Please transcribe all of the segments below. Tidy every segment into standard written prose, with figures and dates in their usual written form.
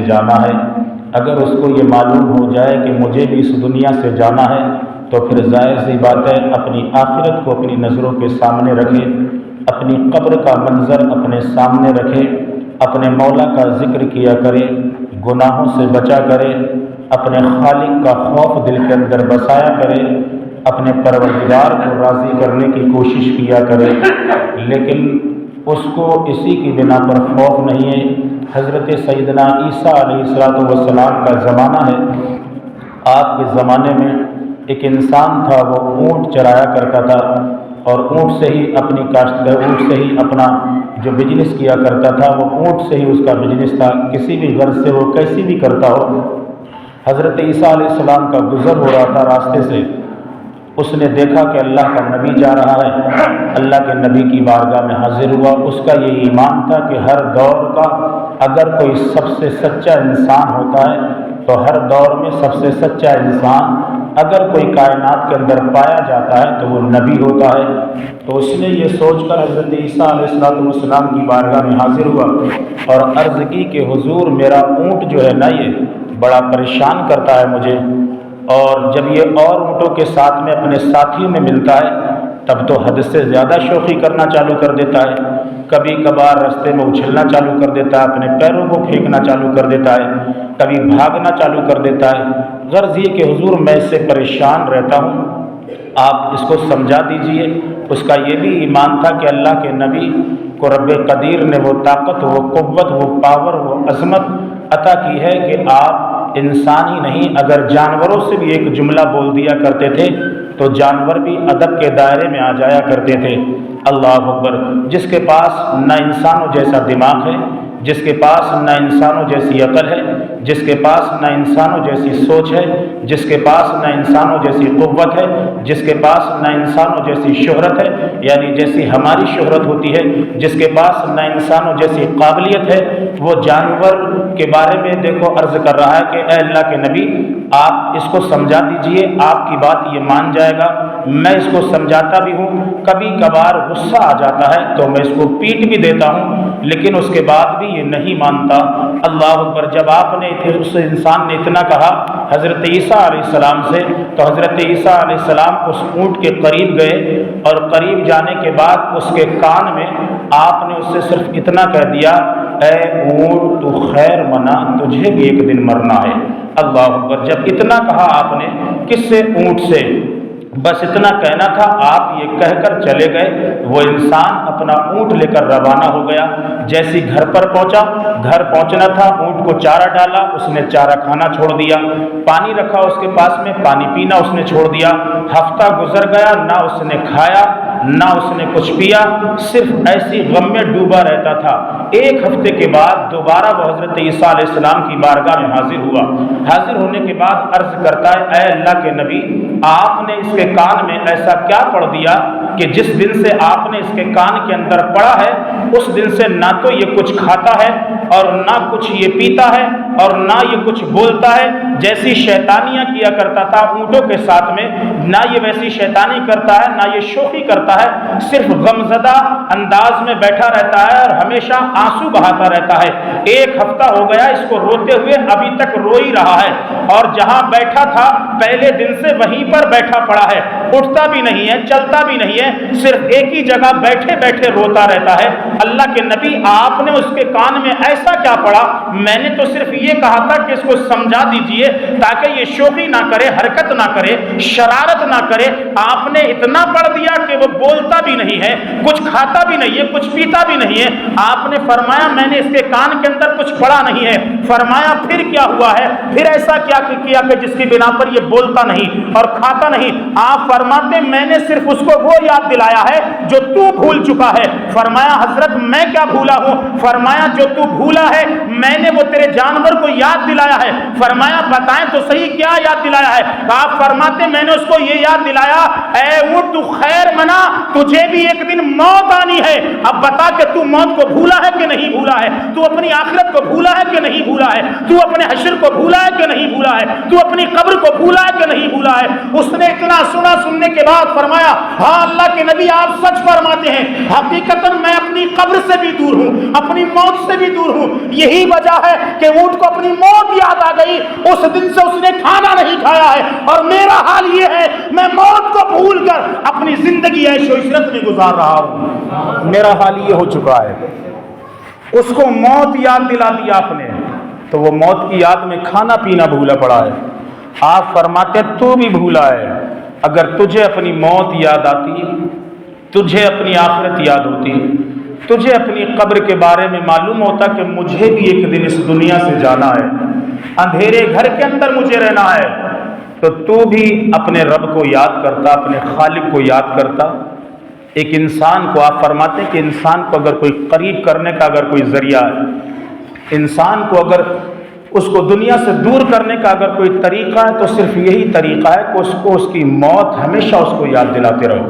سے جانا ہے۔ اگر اس کو یہ معلوم ہو جائے کہ مجھے بھی اس دنیا سے جانا ہے تو پھر ظاہر سی بات ہے اپنی آخرت کو اپنی نظروں کے سامنے رکھے، اپنی قبر کا منظر اپنے سامنے رکھے، اپنے مولا کا ذکر کیا کرے، گناہوں سے بچا کرے، اپنے خالق کا خوف دل کے اندر بسایا کرے، اپنے پروردگار کو راضی کرنے کی کوشش کیا کرے۔ لیکن اس کو اسی کی بنا پر خوف نہیں ہے۔ حضرت سیدنا عیسیٰ علیہ السلام کا زمانہ ہے۔ آپ کے زمانے میں ایک انسان تھا، وہ اونٹ چرایا کرتا تھا اور اونٹ سے ہی اپنی اونٹ سے ہی اپنا جو بزنس کیا کرتا تھا، وہ اونٹ سے ہی اس کا بزنس تھا، کسی بھی غرض سے وہ کیسی بھی کرتا ہو۔ حضرت عیسیٰ علیہ السلام کا گزر ہو رہا تھا راستے سے، اس نے دیکھا کہ اللہ کا نبی جا رہا ہے، اللہ کے نبی کی بارگاہ میں حاضر ہوا۔ اس کا یہ ایمان تھا کہ ہر دور کا اگر کوئی سب سے سچا انسان ہوتا ہے تو ہر دور میں سب سے سچا انسان اگر کوئی کائنات کے اندر پایا جاتا ہے تو وہ نبی ہوتا ہے۔ تو اس نے یہ سوچ کر حضرت عیسیٰ علیہ السلام کی بارگاہ میں حاضر ہوا اور عرض کی کہ حضور میرا اونٹ جو ہے نا یہ بڑا پریشان کرتا ہے مجھے، اور جب یہ اور اونٹوں کے ساتھ میں اپنے ساتھیوں میں ملتا ہے تب تو حد سے زیادہ شوخی کرنا چالو کر دیتا ہے، کبھی کبھار رستے میں اچھلنا چالو کر دیتا ہے، اپنے پیروں کو پھینکنا چالو کر دیتا ہے، کبھی بھاگنا چالو کر دیتا ہے۔ غرض یہ کہ حضور میں اس سے پریشان رہتا ہوں، آپ اس کو سمجھا دیجئے۔ اس کا یہ بھی ایمان تھا کہ اللہ کے نبی کو رب قدیر نے وہ طاقت، وہ قوت، وہ پاور، وہ عظمت عطا کی ہے کہ آپ انسان ہی نہیں اگر جانوروں سے بھی ایک جملہ بول دیا کرتے تھے تو جانور بھی ادب کے دائرے میں آ جایا کرتے تھے۔ اللہ اکبر۔ جس کے پاس نہ انسانوں جیسا دماغ ہے، جس کے پاس نہ انسانوں جیسی عقل ہے، جس کے پاس نہ انسانوں جیسی سوچ ہے، جس کے پاس نہ انسانوں جیسی قوت ہے، جس کے پاس نہ انسانوں جیسی شہرت ہے، یعنی جیسی ہماری شہرت ہوتی ہے، جس کے پاس نہ انسانوں جیسی قابلیت ہے، وہ جانور کے بارے میں دیکھو عرض کر رہا ہے کہ اے اللہ کے نبی آپ اس کو سمجھا دیجئے، آپ کی بات یہ مان جائے گا۔ میں اس کو سمجھاتا بھی ہوں، کبھی کبھار غصہ آ جاتا ہے تو میں اس کو پیٹ بھی دیتا ہوں، لیکن اس کے بعد بھی یہ نہیں مانتا۔ اللہ اکبر۔ جب آپ نے اس انسان نے اتنا کہا حضرت عیسیٰ علیہ السلام سے تو حضرت عیسیٰ علیہ السلام اس اونٹ کے قریب گئے اور قریب جانے کے بعد اس کے کان میں آپ نے اس سے صرف اتنا کہہ دیا، اے اونٹ تو خیر منا، تجھے بھی ایک دن مرنا ہے۔ اللہ اکبر۔ جب اتنا کہا آپ نے، کس سے؟ اونٹ سے۔ بس اتنا کہنا تھا، آپ یہ کہہ کر چلے گئے۔ وہ انسان اپنا اونٹ لے کر روانہ ہو گیا۔ جیسی گھر پر پہنچا، گھر پہنچنا تھا، اونٹ کو چارہ ڈالا، اس نے چارہ کھانا چھوڑ دیا، پانی رکھا اس کے پاس میں، پانی پینا اس نے چھوڑ دیا۔ ہفتہ گزر گیا، نہ اس نے کھایا نہ اس نے کچھ پیا، صرف ایسی غم میں ڈوبا رہتا تھا۔ ایک ہفتے کے بعد دوبارہ وہ حضرت عیسیٰ علیہ السلام کی بارگاہ میں حاضر ہوا۔ حاضر ہونے کے بعد عرض کرتا ہے، اے اللہ کے نبی آپ نے اس کے کان میں ایسا کیا پڑھ دیا کہ جس دن سے آپ نے اس کے کان کے اندر پڑھا ہے اس دن سے نہ تو یہ کچھ کھاتا ہے اور نہ کچھ یہ پیتا ہے اور نہ یہ کچھ بولتا ہے۔ جیسی شیطانیاں کیا کرتا تھا اونٹوں کے ساتھ میں، نہ یہ ویسی شیطانی کرتا ہے، نہ یہ شوخی کرتا ہے، صرف غمزدہ انداز میں بیٹھا رہتا ہے اور ہمیشہ آنسو بہاتا رہتا ہے۔ ایک ہفتہ ہو گیا اس کو روتے ہوئے، ابھی تک رو ہی رہا ہے، اور جہاں بیٹھا تھا پہلے دن سے وہیں پر بیٹھا پڑا ہے، اٹھتا بھی نہیں ہے، چلتا بھی نہیں ہے، صرف ایک ہی جگہ بیٹھے بیٹھے روتا رہتا ہے۔ اللہ کے نبی آپ نے اس کے کان میں ایسا کیا پڑا؟ میں نے تو صرف یہ کہا تھا کہ اس کو سمجھا دیجئے تاکہ یہ شوخی نہ کرے، حرکت نہ کرے، شرارت نہ کرے۔ آپ نے اتنا پڑھ دیا کہ وہ بولتا بھی نہیں ہے، کچھ کھاتا بھی نہیں ہے، کچھ پیتا بھی نہیں ہے۔ آپ نے فرمایا میں نے اس کے کان کے اندر کچھ پڑھا نہیں ہے۔ فرمایا پھر کیا ہوا ہے؟ پھر ایسا کیا کیا کہ جس کی بنا پر یہ بولتا نہیں اور کھاتا نہیں؟ آپ فرماتے میں نے صرف اس کو وہ یاد دلایا ہے جو تو بھول چکا ہے۔ فرمایا حضرت میں کیا بھولا ہوں؟ فرمایا جو تو بھولا ہے میں نے وہ تیرے جانور کو یاد دلایا ہے۔ فرمایا بتائیں تو صحیح کیا یاد دلایا ہے؟ آپ فرماتے میں نے اس کو یہ یاد دلایا، اے اونٹ تو خیر منا، تجھے بھی ایک دن موت آنی ہے۔ اب بتا کہ تو موت کو بھولا ہے کہ نہیں بھولا ہے؟ تو اپنی آخرت کو بھولا ہے کہ نہیں بھولا ہے؟ تو اپنے حشر کو بھولا ہے کہ نہیں بھولا ہے؟ تو اپنی قبر کو بھولا ہے کہ نہیں بھولا ہے؟ اس نے اتنا سنا، سننے کے بعد فرمایا ہاں اللہ کے نبی آپ سچ فرماتے ہیں، حقیقتاً میں اپنی قبر سے بھی دور ہوں، اپنی موت سے بھی دور ہوں۔ یہی وجہ ہے کہ اونٹ کو اپنی موت یاد آ گئی، اس دن سے اس نے کھانا نہیں کھایا ہے۔ اور میرا حال یہ ہے، میں موت کو بھول کر اپنی زندگی عیش و عشرت میں گزار رہا ہوں۔ میرا حال یہ ہو چکا ہے۔ اس کو موت یاد دلا دی آپ نے، تو وہ موت کی یاد میں کھانا پینا بھولا پڑا ہے۔ آپ فرماتے تو بھی بھولا ہے۔ اگر تجھے اپنی موت یاد آتی، تجھے اپنی آخرت یاد ہوتی، تجھے اپنی قبر کے بارے میں معلوم ہوتا کہ مجھے بھی ایک دن اس دنیا سے جانا ہے، اندھیرے گھر کے اندر مجھے رہنا ہے، تو بھی اپنے رب کو یاد کرتا، اپنے خالق کو یاد کرتا۔ ایک انسان کو آپ فرماتے ہیں کہ انسان کو اگر کوئی قریب کرنے کا اگر کوئی ذریعہ ہے، انسان کو اگر اس کو دنیا سے دور کرنے کا اگر کوئی طریقہ ہے تو صرف یہی طریقہ ہے کہ اس کو اس کی موت ہمیشہ اس کو یاد دلاتے رہو۔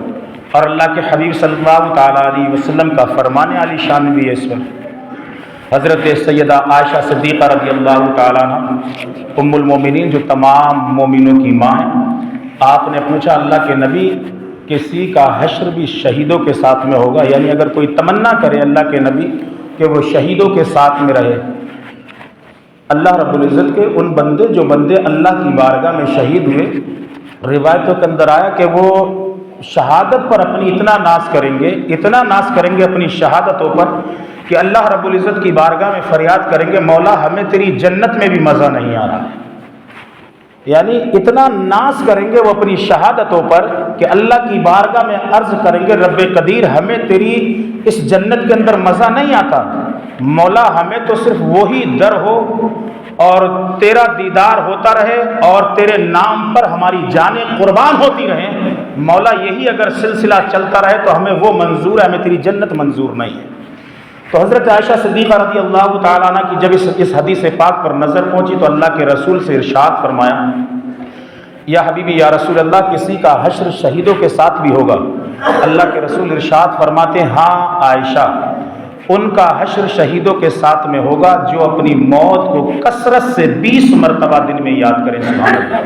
اور اللہ کے حبیب صلی اللہ تعالیٰ علیہ وسلم کا فرمان علی شان بھی ہے اس وقت۔ حضرت سیدہ عائشہ صدیقہ رضی اللہ تعالیٰ عنہ ام المومنین جو تمام مومنوں کی ماں ہیں، آپ نے پوچھا اللہ کے نبی کسی کا حشر بھی شہیدوں کے ساتھ میں ہوگا؟ یعنی اگر کوئی تمنا کرے اللہ کے نبی کہ وہ شہیدوں کے ساتھ میں رہے۔ اللہ رب العزت کے ان بندے جو بندے اللہ کی بارگاہ میں شہید ہوئے، روایتوں کے اندر آیا کہ وہ شہادت پر اپنی اتنا ناز کریں گے اپنی شہادتوں پر کہ اللہ رب العزت کی بارگاہ میں فریاد کریں گے مولا ہمیں تیری جنت میں بھی مزہ نہیں آ رہا ہے۔ یعنی اتنا ناز کریں گے وہ اپنی شہادتوں پر کہ اللہ کی بارگاہ میں عرض کریں گے رب قدیر ہمیں تیری اس جنت کے اندر مزہ نہیں آتا، مولا ہمیں تو صرف وہی در ہو اور تیرا دیدار ہوتا رہے اور تیرے نام پر ہماری جانیں قربان ہوتی رہیں، مولا یہی اگر سلسلہ چلتا رہے تو ہمیں وہ منظور ہے، ہمیں تیری جنت منظور نہیں ہے۔ تو حضرت عائشہ صدیقہ رضی اللہ تعالیٰ عنہ کی جب اس حدیث پاک پر نظر پہنچی تو اللہ کے رسول سے ارشاد فرمایا یا حبیبی یا رسول اللہ کسی کا حشر شہیدوں کے ساتھ بھی ہوگا؟ اللہ کے رسول ارشاد فرماتے ہیں ہاں عائشہ، ان کا حشر شہیدوں کے ساتھ میں ہوگا جو اپنی موت کو کثرت سے 20 مرتبہ دن میں یاد کریں۔ سبحان اللہ،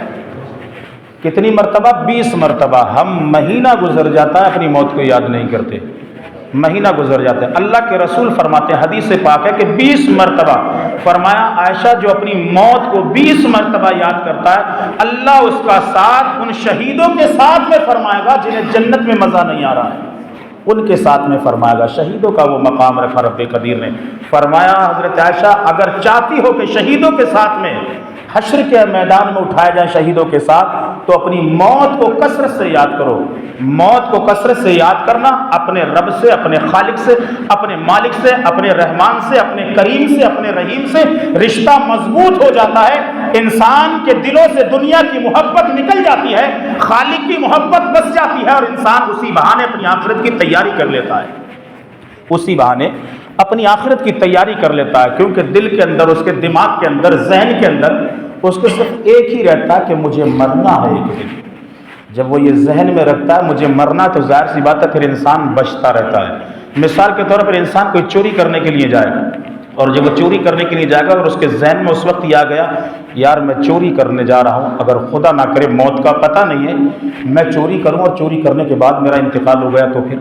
کتنی مرتبہ؟ 20 مرتبہ۔ ہم مہینہ گزر جاتا ہے اپنی موت کو یاد نہیں کرتے، مہینہ گزر جاتا ہے۔ اللہ کے رسول فرماتے ہیں حدیث سے پاک ہے کہ 20 مرتبہ، فرمایا عائشہ جو اپنی موت کو 20 مرتبہ یاد کرتا ہے اللہ اس کا ساتھ ان شہیدوں کے ساتھ میں فرمائے گا جنہیں جنت میں مزہ نہیں آ رہا ہے، ان کے ساتھ میں فرمائے گا۔ شہیدوں کا وہ مقام رکھا رب قدیر نے۔ فرمایا حضرت عائشہ اگر چاہتی ہو کہ شہیدوں کے ساتھ میں حشر کے میدان میں اٹھائے جائیں شہیدوں کے ساتھ تو اپنی موت کو کثرت سے یاد کرو۔ موت کو کثرت سے یاد کرنا اپنے رب سے، اپنے خالق سے، اپنے مالک سے، اپنے رحمان سے، اپنے کریم سے، اپنے رحیم سے رشتہ مضبوط ہو جاتا ہے۔ انسان کے دلوں سے دنیا کی محبت نکل جاتی ہے، خالق کی محبت بس جاتی ہے اور انسان اسی بہانے اپنی آخرت کی تیاری کر لیتا ہے، اسی بہانے اپنی آخرت کی تیاری کر لیتا ہے، کیونکہ دل کے اندر، اس کے دماغ کے اندر، ذہن کے اندر اس کو صرف ایک ہی رہتا ہے کہ مجھے مرنا ہے ایک دن۔ جب وہ یہ ذہن میں رکھتا ہے مجھے مرنا، تو ظاہر سی بات ہے پھر انسان بچتا رہتا ہے۔ مثال کے طور پر انسان کوئی چوری کرنے کے لیے جائے اور جب وہ چوری کرنے کے لیے جائے گا اور اس کے ذہن میں اس وقت یہ آ گیا یار میں چوری کرنے جا رہا ہوں، اگر خدا نہ کرے موت کا پتہ نہیں ہے میں چوری کروں اور چوری کرنے کے بعد میرا انتقال ہو گیا تو پھر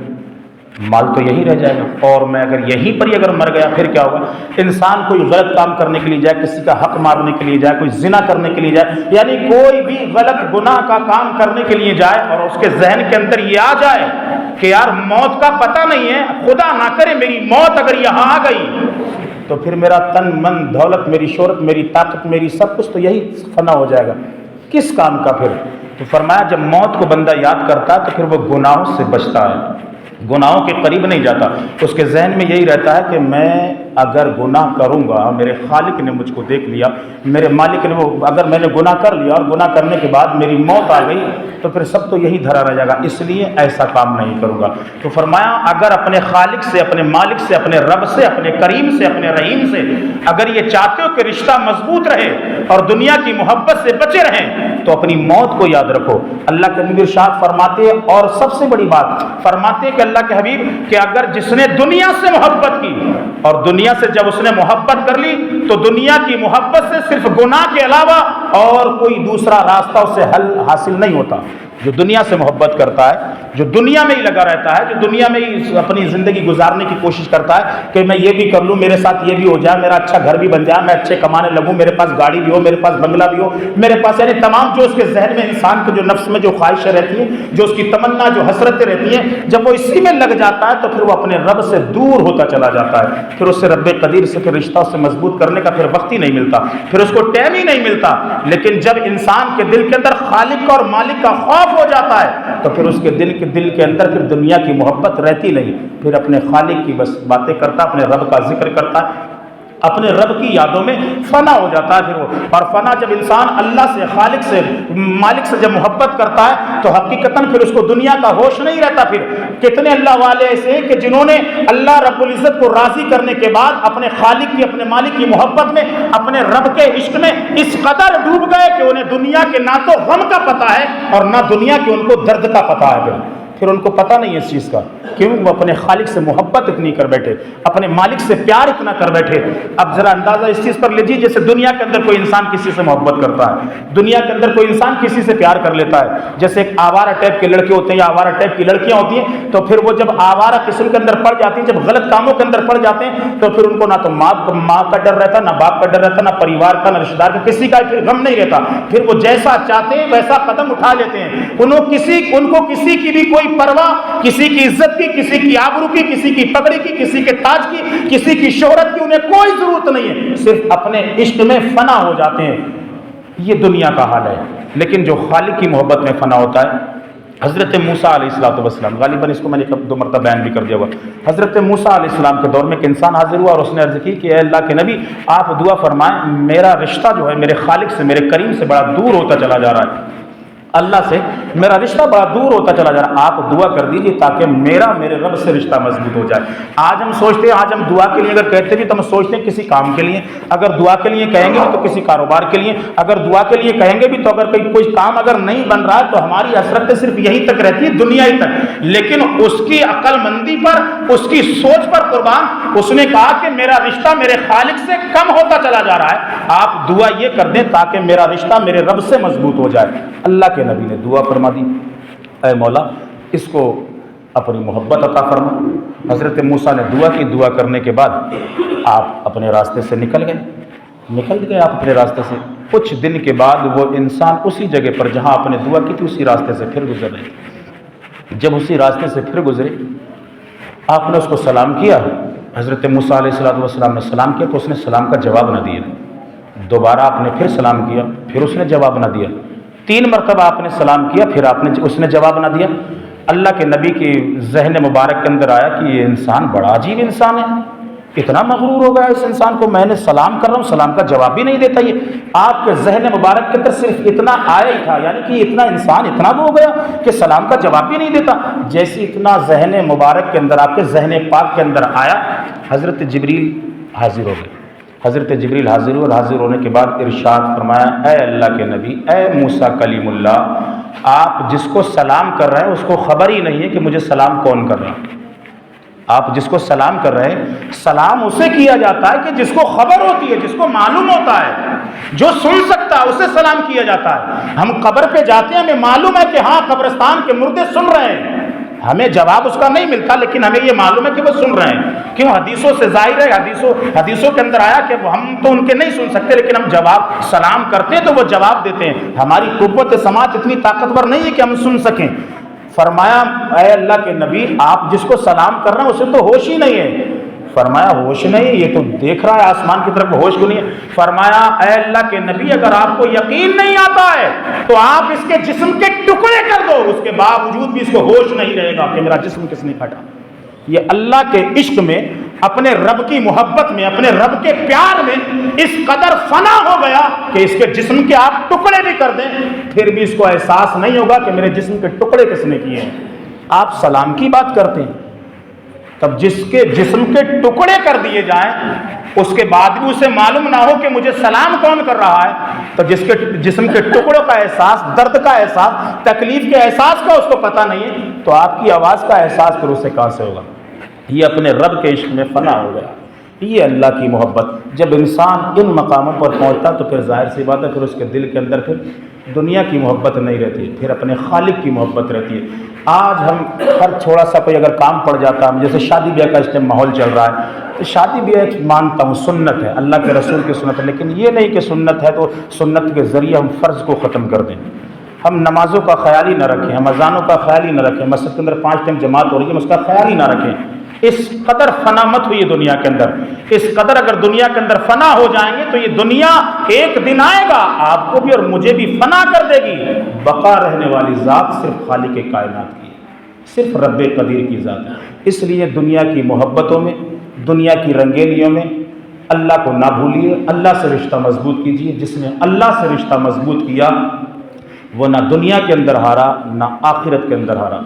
مال تو یہی رہ جائے گا اور میں اگر یہیں پر ہی اگر مر گیا پھر کیا ہوگا۔ انسان کوئی غلط کام کرنے کے لیے جائے، کسی کا حق مارنے کے لیے جائے، کوئی زنا کرنے کے لیے جائے، یعنی کوئی بھی غلط گناہ کا کام کرنے کے لیے جائے اور اس کے ذہن کے اندر یہ آ جائے کہ یار موت کا پتہ نہیں ہے، خدا نہ کرے میری موت اگر یہاں آ گئی تو پھر میرا تن من دولت، میری شہرت، میری طاقت، میری سب کچھ تو یہی فنا ہو جائے گا، کس کام کا پھر؟ تو فرمایا جب موت کو بندہ یاد کرتا ہے تو پھر وہ گناہوں سے بچتا ہے، گناہوں کے قریب نہیں جاتا، اس کے ذہن میں یہی رہتا ہے کہ میں اگر گناہ کروں گا، میرے خالق نے مجھ کو دیکھ لیا، میرے مالک نے اگر میں نے گناہ کر لیا اور گناہ کرنے کے بعد میری موت آ گئی تو پھر سب تو یہی دھرا رہ جائے گا، اس لیے ایسا کام نہیں کروں گا۔ تو فرمایا اگر اپنے خالق سے، اپنے مالک سے، اپنے رب سے، اپنے کریم سے، اپنے رحیم سے اگر یہ چاہتے ہو کہ رشتہ مضبوط رہے اور دنیا کی محبت سے بچے رہیں تو اپنی موت کو یاد رکھو۔ اللہ کے نبی ارشاد فرماتے ہیں، اور سب سے بڑی بات فرماتے ہیں کہ اللہ کے حبیب کہ اگر جس نے دنیا سے محبت کی اور دنیا سے جب اس نے محبت کر لی تو دنیا کی محبت سے صرف گناہ کے علاوہ اور کوئی دوسرا راستہ اسے حل حاصل نہیں ہوتا۔ جو دنیا سے محبت کرتا ہے، جو دنیا میں ہی لگا رہتا ہے، جو دنیا میں ہی اپنی زندگی گزارنے کی کوشش کرتا ہے کہ میں یہ بھی کر لوں، میرے ساتھ یہ بھی ہو جائے، میرا اچھا گھر بھی بن جائے، میں اچھے کمانے لگوں، میرے پاس گاڑی بھی ہو، میرے پاس بنگلہ بھی ہو، میرے پاس، یعنی تمام جو اس کے ذہن میں، انسان کے جو نفس میں جو خواہشیں رہتی ہیں، جو اس کی تمنا، جو حسرتیں رہتی ہیں، جب وہ اسی میں لگ جاتا ہے تو پھر وہ اپنے رب سے دور ہوتا چلا جاتا ہے۔ پھر اس سے رب قدیر سے پھر رشتہ سے مضبوط کرنے کا پھر وقت ہی نہیں ملتا، پھر اس کو ٹائم ہی نہیں ملتا۔ لیکن جب انسان کے دل کے اندر خالق اور مالک کا خوف ہو جاتا ہے تو پھر اس کے دل کے اندر پھر دنیا کی محبت رہتی نہیں، پھر اپنے خالق کی بس باتیں کرتا، اپنے رب کا ذکر کرتا، اپنے رب کی یادوں میں فنا ہو جاتا ہے پھر وہ۔ اور فنا جب انسان اللہ سے، خالق سے، مالک سے جب محبت کرتا ہے تو حقیقتاً پھر اس کو دنیا کا ہوش نہیں رہتا۔ پھر کتنے اللہ والے ایسے ہیں کہ جنہوں نے اللہ رب العزت کو راضی کرنے کے بعد اپنے خالق کی، اپنے مالک کی محبت میں، اپنے رب کے عشق میں اس قدر ڈوب گئے کہ انہیں دنیا کے نہ تو غم کا پتہ ہے اور نہ دنیا کے ان کو درد کا پتہ ہے۔ پھر ان کو پتہ نہیں ہے اس چیز کا، کیوں؟ وہ اپنے خالق سے محبت اتنی کر بیٹھے، اپنے مالک سے پیار اتنا کر بیٹھے۔ اب ذرا اندازہ اس چیز پر لیجیے، جیسے دنیا کے اندر کوئی انسان کسی سے محبت کرتا ہے، دنیا کے اندر کوئی انسان کسی سے پیار کر لیتا ہے، جیسے ایک آوارہ ٹائپ کے لڑکے ہوتے ہیں یا آوارہ ٹائپ کی لڑکیاں ہوتی ہیں، تو پھر وہ جب آوارہ قسم کے اندر پڑ جاتی ہیں، جب غلط کاموں کے اندر پڑ جاتے ہیں تو پھر ان کو نہ تو ماں کا ڈر رہتا، نہ باپ کا ڈر رہتا، نہ پریوار کا، نہ رشتہ دار کا، کسی کا پھر غم نہیں رہتا۔ پھر وہ جیسا چاہتے ہیں ویسا قدم اٹھا لیتے ہیں، ان کو کسی کی بھی کوئی پرواہ، کسی کی عزت کی، کسی کی آبرو کی، کسی کی پگڑی کی، کسی کے تاج کی، کسی کی شہرت کی انہیں کوئی ضرورت نہیں ہے، صرف اپنے عشق میں فنا ہو جاتے ہیں۔ یہ دنیا کا حال ہے۔ لیکن جو خالق کی محبت میں فنا ہوتا ہے، حضرت موسیٰ علیہ السلام، غالباً اس کو میں نے 2 مرتبہ بیان بھی کر دیا ہوا، حضرت موسیٰ علیہ السلام کے دور میں ایک انسان حاضر ہوا اور اس نے عرض کی کہ اے اللہ کے نبی، آپ دعا فرمائیں، میرا رشتہ جو ہے میرے خالق سے، میرے کریم سے بڑا دور ہوتا چلا جا رہا ہے، اللہ سے میرا رشتہ بڑا دور ہوتا چلا جا رہا ہے، آپ دعا کر دیجیے تاکہ میرے رب سے رشتہ مضبوط ہو جائے۔ آج ہم سوچتے ہیں، آج ہم دعا کے لیے اگر کہتے بھی تو ہم سوچتے ہیں کسی کام کے لیے، اگر دعا کے لیے کہیں گے تو کسی کاروبار کے لیے، اگر دعا کے لیے کہیں گے بھی تو اگر کوئی کام اگر نہیں بن رہا ہے تو ہماری حسرتیں صرف یہیں تک رہتی ہے، دنیا ہی تک۔ لیکن اس کی عقل مندی پر، اس کی سوچ پر قربان، اس نے کہا کہ میرا رشتہ میرے خالق سے کم ہوتا چلا جا رہا ہے، آپ دعا یہ کر دیں تاکہ میرا رشتہ میرے رب سے مضبوط ہو جائے۔ اللہ کے نبی نے دعا فرما دی، اے مولا اس کو اپنی محبت عطا فرما۔ حضرت موسیٰ نے دعا کی، دعا کرنے کے بعد آپ اپنے راستے سے نکل گئے آپ اپنے راستے سے۔ کچھ دن کے بعد وہ انسان اسی جگہ پر جہاں آپ نے دعا کی تھی اسی راستے سے پھر گزر رہے۔ جب اسی راستے سے پھر گزرے، آپ نے اس کو سلام کیا، حضرت موسیٰ علیہ السلام نے سلام کیا تو اس نے سلام کا جواب نہ دیا۔ دوبارہ آپ نے پھر سلام کیا، پھر اس نے جواب نہ دیا۔ 3 مرتبہ آپ نے سلام کیا، پھر اس نے جواب نہ دیا۔ اللہ کے نبی کی ذہن مبارک کے اندر آیا کہ یہ انسان بڑا عجیب انسان ہے، اتنا مغرور ہو گیا اس انسان کو، میں نے سلام کر رہا ہوں، سلام کا جواب بھی نہیں دیتا۔ یہ آپ کے ذہن مبارک کے اندر صرف اتنا آیا ہی تھا، یعنی کہ اتنا انسان اتنا ہو گیا کہ سلام کا جواب بھی نہیں دیتا۔ جیسے اتنا ذہن مبارک کے اندر، آپ کے ذہن پاک کے اندر آیا، حضرت جبریل حاضر ہو گئے۔ حضرت جبریل حاضر ہوئے اور حاضر ہونے کے بعد ارشاد فرمایا، اے اللہ کے نبی، اے موسیٰ کلیم اللہ، آپ جس کو سلام کر رہے ہیں اس کو خبر ہی نہیں ہے کہ مجھے سلام کون کر رہا ہے۔ آپ جس کو سلام کر رہے ہیں، سلام اسے کیا جاتا ہے کہ جس کو خبر ہوتی ہے، جس کو معلوم ہوتا ہے، جو سن سکتا ہے اسے سلام کیا جاتا ہے۔ ہم قبر پہ جاتے ہیں، ہمیں معلوم ہے کہ ہاں قبرستان کے مردے سن رہے ہیں، ہمیں جواب اس کا نہیں ملتا لیکن ہمیں یہ معلوم ہے کہ وہ سن رہے ہیں۔ کیوں؟ حدیثوں سے ظاہر ہے، حدیثوں کے اندر آیا کہ ہم تو ان کے نہیں سن سکتے لیکن ہم جواب سلام کرتے ہیں تو وہ جواب دیتے ہیں۔ ہماری قوت سماعت اتنی طاقتور نہیں ہے کہ ہم سن سکیں۔ فرمایا، اے اللہ کے نبی، آپ جس کو سلام کر رہے ہیں اسے تو ہوش ہی نہیں ہے۔ فرمایا ہوش نہیں، یہ تو دیکھ رہا ہے آسمان کی طرف، ہوش کو نہیں ہے۔ فرمایا اے اللہ کے نبی، اگر آپ کو یقین نہیں آتا ہے تو آپ اس کے جسم کے ٹکڑے کر دو، اس کے باوجود بھی اس کو ہوش نہیں رہے گا کہ میرا جسم کس نے کاٹا۔ یہ اللہ کے عشق میں، اپنے رب کی محبت میں، اپنے رب کے پیار میں اس قدر فنا ہو گیا کہ اس کے جسم کے آپ ٹکڑے بھی کر دیں پھر بھی اس کو احساس نہیں ہوگا کہ میرے جسم کے ٹکڑے کس نے کیے ہیں۔ آپ سلام کی بات کرتے ہیں، تب جس کے جسم کے ٹکڑے کر دیے جائیں اس کے بعد بھی اسے معلوم نہ ہو کہ مجھے سلام کون کر رہا ہے، تو جس کے جسم کے ٹکڑوں کا احساس، درد کا احساس، تکلیف کے احساس کا اس کو پتہ نہیں ہے، تو آپ کی آواز کا احساس پھر اسے کہاں سے ہوگا؟ یہ اپنے رب کے عشق میں فنا ہو گیا۔ یہ اللہ کی محبت، جب انسان ان مقاموں پر پہنچتا تو پھر ظاہر سی بات ہے پھر اس کے دل کے اندر پھر دنیا کی محبت نہیں رہتی، پھر اپنے خالق کی محبت رہتی ہے۔ آج ہم ہر تھوڑا سا کوئی اگر کام پڑ جاتا ہے، جیسے شادی بیاہ کا اس ٹائم ماحول چل رہا ہے، تو شادی بیاہ مانتا ہوں سنت ہے، اللہ کے رسول کی سنت ہے، لیکن یہ نہیں کہ سنت ہے تو سنت کے ذریعے ہم فرض کو ختم کر دیں، ہم نمازوں کا خیال ہی نہ رکھیں، ہم اذانوں کا خیال ہی نہ رکھیں، مسجد کے اندر 5 ٹائم جماعت ہو رہی ہے ہم اس کا خیال ہی نہ رکھیں۔ اس قدر فنا مت ہوئی دنیا کے اندر، اس قدر اگر دنیا کے اندر فنا ہو جائیں گے تو یہ دنیا ایک دن آئے گا آپ کو بھی اور مجھے بھی فنا کر دے گی۔ بقا رہنے والی ذات صرف خالق کائنات کی ہے، صرف رب قدیر کی ذات ہے۔ اس لیے دنیا کی محبتوں میں، دنیا کی رنگینیوں میں اللہ کو نہ بھولیے، اللہ سے رشتہ مضبوط کیجیے۔ جس نے اللہ سے رشتہ مضبوط کیا وہ نہ دنیا کے اندر ہارا نہ آخرت کے اندر ہارا۔